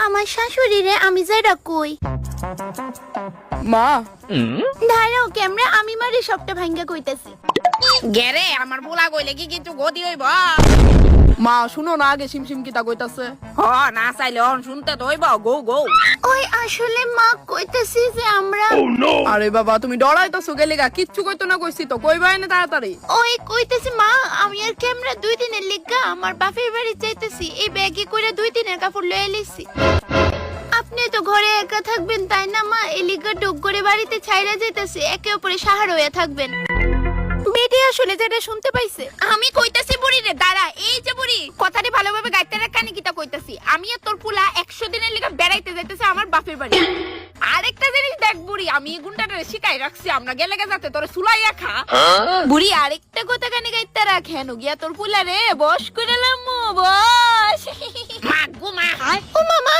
আমার শাশুড়িরে আমি যাইরা কই মা ধারো ক্যামেরা আমি মারি সবটা ভাঙ্গা কইতাছি। গেরে আমার বুলা কইলে কি কিছু গদি হইব? মা শুনো না আগে সিমসিম কিতা কইতাছে। হ না চাইলে অন শুনতে তো হইব। গো গো ওই আসলে মা কইতাছি যে আমরা আরে বাবা তুমি ডরাইতাছো গেলিগা, কিচ্ছু কইতো না কইছি তো, কইবাই না তাড়াতাড়ি। ওই কইতাছি মা আমি আর ক্যামেরা 2 দিনের লিগা আমার বাপের বাড়ি যাইতাছি, এই ব্যাগে করে 2 দিনের কাপড় লয়ে লইছি। আপনি তো ঘরে একা থাকবেন তাই না মা, এই লিগা ডুব করে বাড়িতে ছাইরা যাইতাছি, একে অপরে সাহারা হয়ে থাকবেন। বেটি আসলে যেটা শুনতে পাইছে আমি কইতাছি বুড়ি রে, দাঁড়া। এই যে বুড়ি কথাটি ভালোভাবে গাইতে রাখানি কিতা কইতাছি। আমি আর তোর পুলা 100 দিনের লিগা বেড়াইতে যাইতেছে আমার বাপের বাড়ি। আরেকটা জিনিস দেখ বুড়ি, আমি এই গুন্ডাটা শিখাই রাখছি আমরা গেলে যাতে তোরে সুলাইয়া খা। বুড়ি আরেকটা কথা কানে গাইতে রাখেন গিয়া তোর পুলা রে বস করে লামু বস। মা গো মা। ও মামা